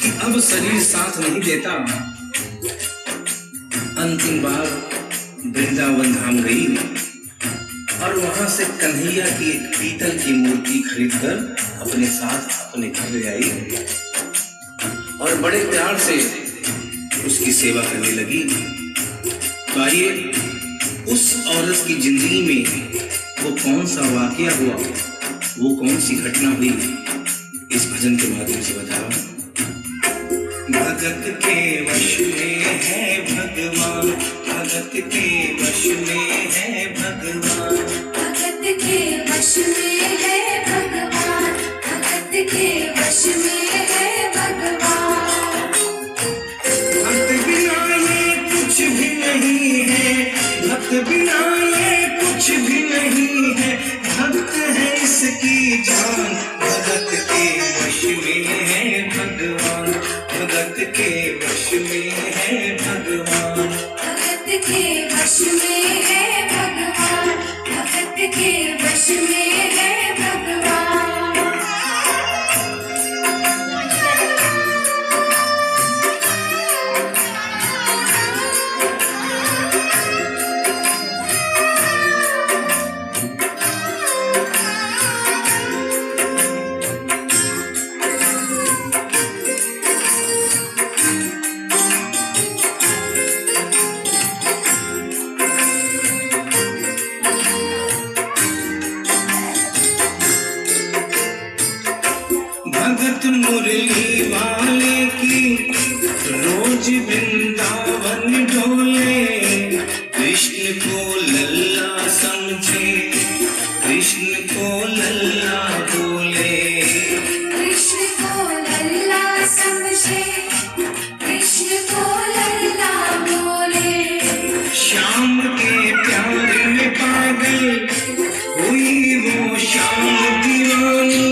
कि अब शरीर साथ नहीं देता। अंतिम बार वृंदावन धाम गई और वहां से कन्हैया की एक पीतल की मूर्ति खरीदकर अपने साथ अपने घर ले आई और बड़े प्यार से उसकी सेवा करने लगी। तो आइए उस औरत की जिंदगी में वो कौन सा वाकया हुआ, वो कौन सी घटना हुई, इस भजन के माध्यम से बता रहा हूं। भगत के वश में है भगवान, भगत के वश में है भगवान, भगत के वश में है भगवान, भगत के वश में है भगवान। भक्त बिना ये कुछ भी नहीं है, भक्त बिना ये कुछ भी नहीं है, भक्त है इसकी जान। भगत के वश में है भगवान, भगत के वश में है भगवान, भगत के वश में है भगवान, भगत के वश में है भगवान। भगत मुरली वाले की रोज वृंदावन डोले, कृष्ण को लल्ला समझे, कृष्ण को लल्ला बोले, कृष्ण को लल्ला समझे, कृष्ण को लल्ला बोले। श्याम के प्यार में पागल हुई वो श्याम दीवानी।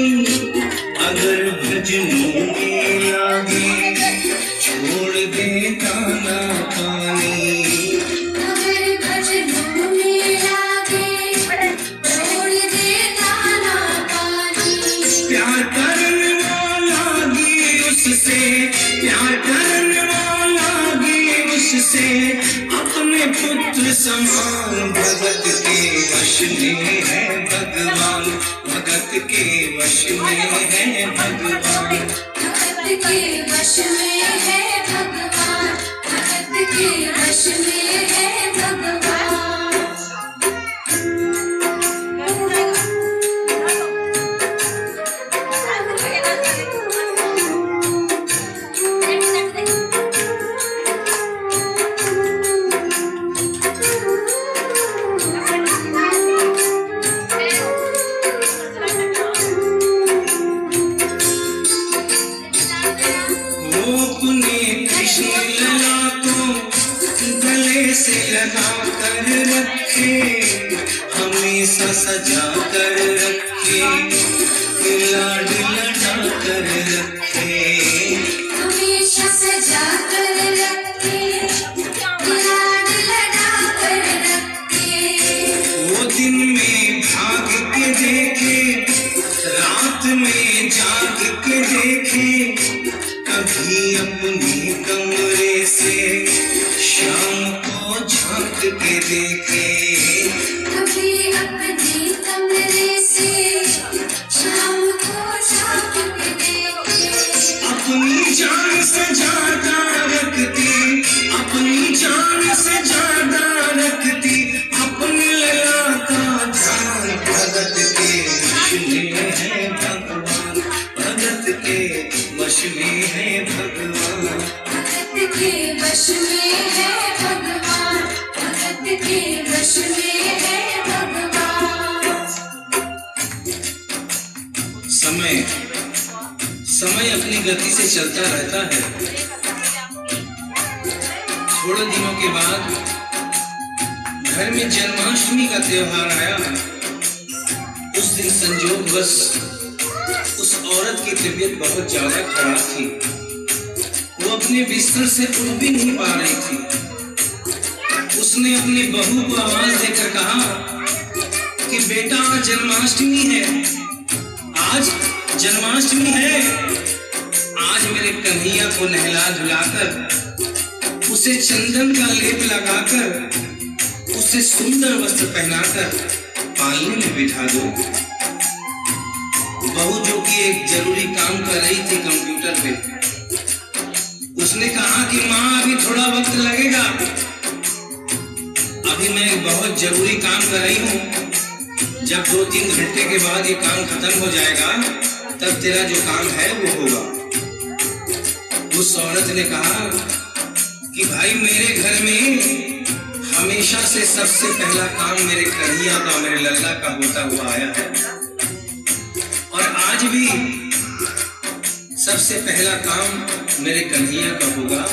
अगर भजनों में लागे छोड़ दे दाना पानी, अगर भजनों में लागे छोड़ दे दाना पानी। प्यार करने वाला भी उससे, प्यार करने वाला भी उससे अपने पुत्र समान। भगत के वश में है भगवान, भगत के वश में है भगवान, भगत के वश में है भगवान, भगत के वश में है भगवान। लगा कर रखे, हमेशा सजा कर रखे, लाड लड़ा कर रखे, हमेशा सजा कर रखे, लाड लड़ा कर रखे। वो दिन में भाग के देखे, रात में जाग के देखे, कभी अपने कमरे से शाम को झांक के देखे, कभी अपने कमरे से शाम को झांक के देखे। अपनी जान से ज्यादा रखती, अपनी जान से ज्यादा रखती, अपने लला का ध्यान। भगत के वश में है भगवान, भगत के वश में है भगवान, भगत के वश में है भगवान, भगत के वश में है भगवान। समय समय अपनी गति से चलता रहता है। थोड़े दिनों के बाद घर में जन्माष्टमी का त्योहार आया। उस दिन संयोगवश उस औरत की तबीयत बहुत ज्यादा खराब थी। वो अपने बिस्तर से उठ भी नहीं पा रही थी। उसने अपनी बहू को आवाज देकर कहा कि बेटा आज जन्माष्टमी है, आज जन्माष्टमी है, आज मेरे कन्हैया को नहला धुलाकर, उसे चंदन का लेप लगाकर, उसे सुंदर वस्त्र पहनाकर पालने में बिठा दो। बहू जो कि एक जरूरी काम कर रही थी कंप्यूटर पे, उसने कहा कि माँ अभी थोड़ा वक्त लगेगा, अभी मैं बहुत जरूरी काम कर रही हूँ, जब 2-3 घंटे के बाद ये काम खत्म हो जाएगा तब तेरा जो काम है वो होगा। उस औरत ने कहा कि भाई मेरे घर में हमेशा से सबसे पहला काम मेरे कन्हैया का, मेरे लल्ला का होता हुआ आया है, और आज भी सबसे पहला काम मेरे कन्हैया का होगा।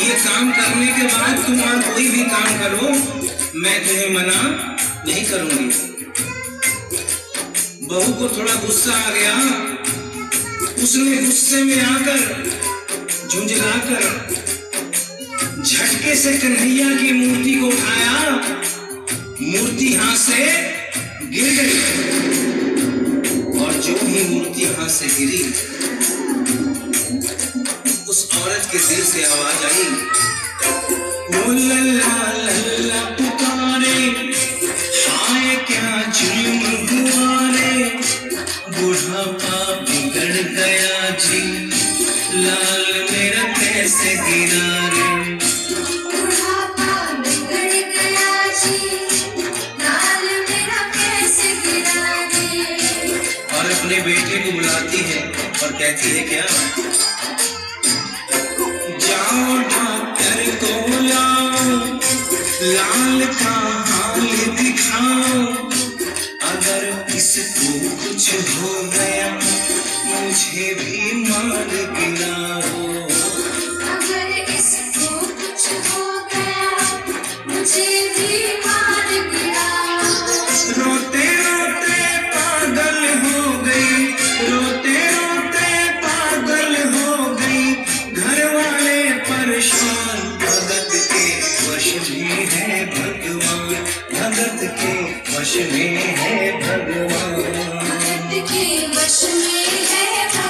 ये काम करने के बाद तुम और कोई भी काम करो, मैं तुम्हें मना नहीं करूंगी। बहू को थोड़ा गुस्सा आ गया, उसने गुस्से में आकर झुंझलाकर झटके से कन्हैया की मूर्ति को उठाया, मूर्ति हाथ से गिर गई, और जो भी मूर्ति हाथ से गिरी उस औरत के दिल से आवाज आई, ओ लल्ला लल्ला पुकारे, हाय क्या जुल्म हुआ रे, बुढ़ापा बिगड़ गया जी, लाल मेरा कैसे गिरा रे। बुढ़ापा बिगड़ गया जी, लाल मेरा कैसे गिरा रे। और अपने बेटे को बुलाती है और कहती है क्या, जाओ डॉक्टर को लाओ, लाल का हाल दिखाओ, अगर इसको कुछ हो गया मुझे भी मार गिराओ, अगर इसको कुछ हो गया मुझे भी मार गिराओ। रोते रोते पागल हो गई, रोते रोते पागल हो गई, घर वाले परेशान, भगत के वश में है भगवान, भगत के वश में है भगवान, भगत के वश में